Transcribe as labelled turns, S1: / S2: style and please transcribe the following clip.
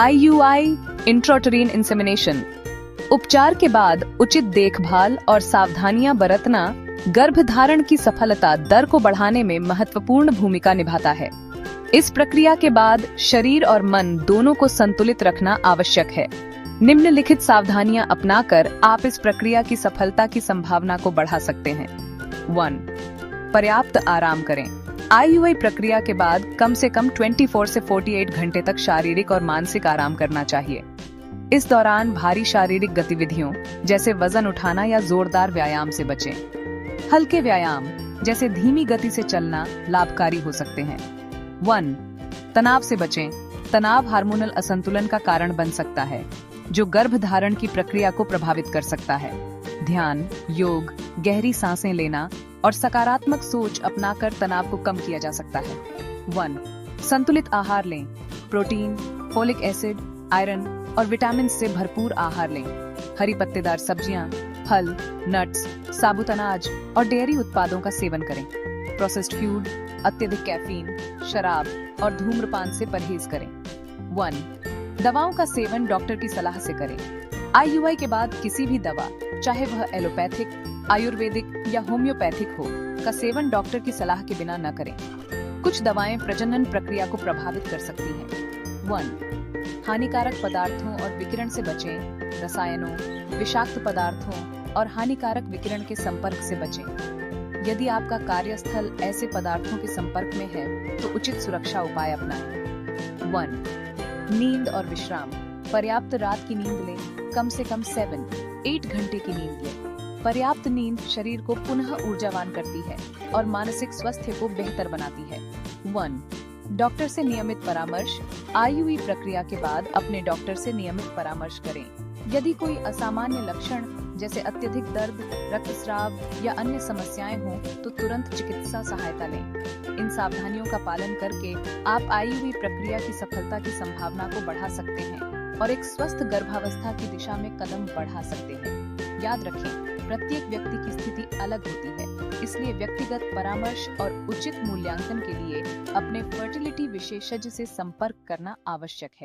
S1: IUI इंट्राउटेरिन insemination. उपचार के बाद उचित देखभाल और सावधानियां बरतना गर्भधारण की सफलता दर को बढ़ाने में महत्वपूर्ण भूमिका निभाता है। इस प्रक्रिया के बाद शरीर और मन दोनों को संतुलित रखना आवश्यक है। निम्नलिखित सावधानियां अपनाकर आप इस प्रक्रिया की सफलता की संभावना को बढ़ा सकते हैं। 1. पर्याप्त आराम करें। IUI प्रक्रिया के बाद कम से कम 24 से 48 घंटे तक शारीरिक और मानसिक आराम करना चाहिए। इस दौरान भारी शारीरिक गतिविधियों जैसे वजन उठाना या जोरदार व्यायाम से बचें। हल्के व्यायाम जैसे धीमी गति से चलना लाभकारी हो सकते हैं। 1. तनाव से बचें। तनाव हार्मोनल असंतुलन का कारण बन सकता है, जो गर्भधारण की प्रक्रिया को प्रभावित कर सकता है। ध्यान, योग, गहरी सांसें लेना और सकारात्मक सोच अपनाकर तनाव को कम किया जा सकता है। 1. संतुलित आहार लें। प्रोटीन, फोलिक एसिड, आयरन और विटामिन से भरपूर आहार लें। हरी पत्तेदार सब्जियां, फल, नट्स, साबुत अनाज और डेयरी उत्पादों का सेवन करें। प्रोसेस्ड फूड, अत्यधिक कैफीन, शराब और धूम्रपान से परहेज करें। 1. दवाओं का सेवन डॉक्टर की सलाह से करें। IUI के बाद किसी भी दवा, चाहे वह एलोपैथिक, आयुर्वेदिक या होम्योपैथिक हो, का सेवन डॉक्टर की सलाह के बिना न करें। कुछ दवाएं प्रजनन प्रक्रिया को प्रभावित कर सकती हैं। 1. हानिकारक पदार्थों और विकिरण से बचें। रसायनों, विषाक्त पदार्थों और हानिकारक विकिरण के संपर्क से बचें। यदि आपका कार्यस्थल ऐसे पदार्थों के संपर्क में है, तो उचित सुरक्षा उपाय अपनाएं। 1. नींद और विश्राम। पर्याप्त रात की नींद लें। कम से कम 7-8 घंटे की नींद लें। पर्याप्त नींद शरीर को पुनः ऊर्जावान करती है और मानसिक स्वास्थ्य को बेहतर बनाती है। 1. डॉक्टर से नियमित परामर्श। IUI प्रक्रिया के बाद अपने डॉक्टर से नियमित परामर्श करें। यदि कोई असामान्य लक्षण जैसे अत्यधिक दर्द, रक्तस्राव या अन्य समस्याएं हों, तो तुरंत चिकित्सा सहायता लें। इन सावधानियों का पालन करके आप IUI प्रक्रिया की सफलता की संभावना को बढ़ा सकते हैं और एक स्वस्थ गर्भावस्था की दिशा में कदम बढ़ा सकते हैं। याद रखें, प्रत्येक व्यक्ति की स्थिति अलग होती है, इसलिए व्यक्तिगत परामर्श और उचित मूल्यांकन के लिए अपने फर्टिलिटी विशेषज्ञ से संपर्क करना आवश्यक है।